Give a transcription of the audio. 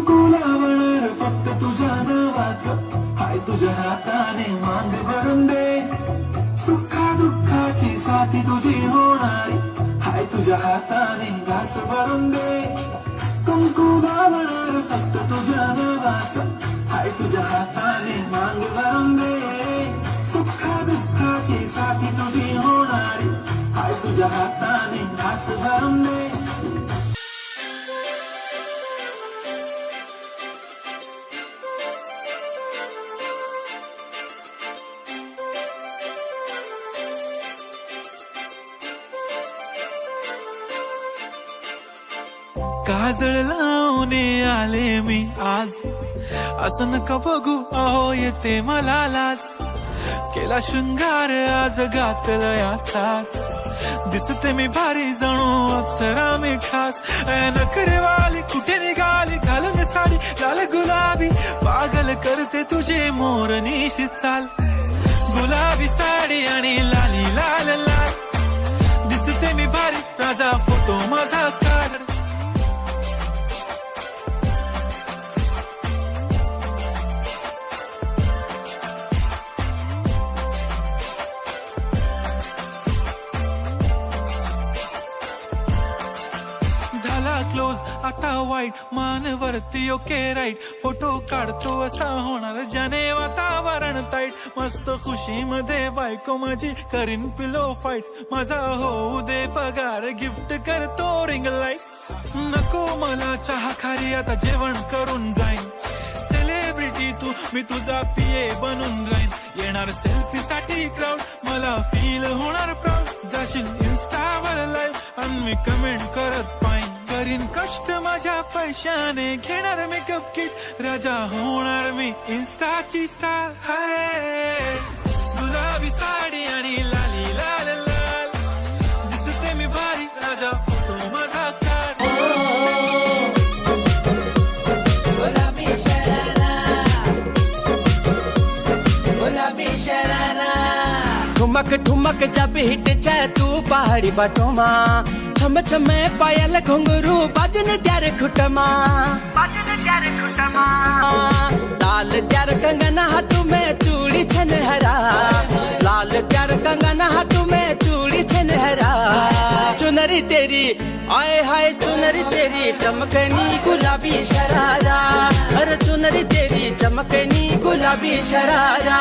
कुंकू लावणार फक्त तुझ्या नावाचं, हाय तुझ्या हाताने मांग भरून दे. सुखा दुःखाची साथी तुझी होणारी, हाय तुझ्या हाताने घास भरून दे. कुंकू लावणार फक्त तुझ्या नावाचं, हाय तुझ्या हाताने मांग भरून दे. सुखा दुःखाची साथी तुझी होणारी, हाय तुझ्या हाताने घास भरून दे. काजळ लावणे आले मी आज, असं नका बघू अहो येते मला लाज. केला शृंगार आज घातलं या साज, दिसते मी भारी जणू अप्सरा मी खास. नखरेवाली कुठे निघाली घालून साडी लाल गुलाबी, पागल करते तुझे मोरनीशी चाल. गुलाबी साडी आणि लाली लाल लाल, दिसते मी भारी राजा फोटो माझा काढ. क्लोज आता वाईट मानवरती ओके राईट, फोटो काढतो असा होणार ज्याने वातावरण ताईट. मस्त खुशी मध्ये बायको माझी करीन पिलो फाईट, माझा होऊ दे पगार गिफ्ट करतो रिंग लाईट. नको मला चहा खारी आता जेवण करून जाईन, सेलिब्रिटी तू मी तुझा पिये बनून राहीन. येणार सेल्फी साठी क्राऊड मला फील होणार प्राऊड, जाशील इन्स्टावर लाईव्ह आणि मी कमेंट करत पाहिन. करीन कष्ट माझ्या पैशाने घेणार मेकअप किट, राजा होणार मी इन्स्टाची स्टार. हाय गुलाबी साडी आणि लाली लाल लाल, दिसते मी भारी राजा फोटो माझा काढ. गुलाबी शरारा, गुलाबी शरारा. ठुमक ठुमक जब हिट जाए तू पहाड़ी बाटोमा, छम छमे पायल घुंघरू बाजन त्यारे खुटमा, लाल त्यार कंगन हाथों में चूड़ी छनहरा, लाल त्यार कंगन हाथों में चूड़ी छनहरा. चुनरी तेरी आए हाय चुनरी तेरी चमकनी गुलाबी शरारा, अरे चुनरी तेरी चमकनी गुलाबी शरारा.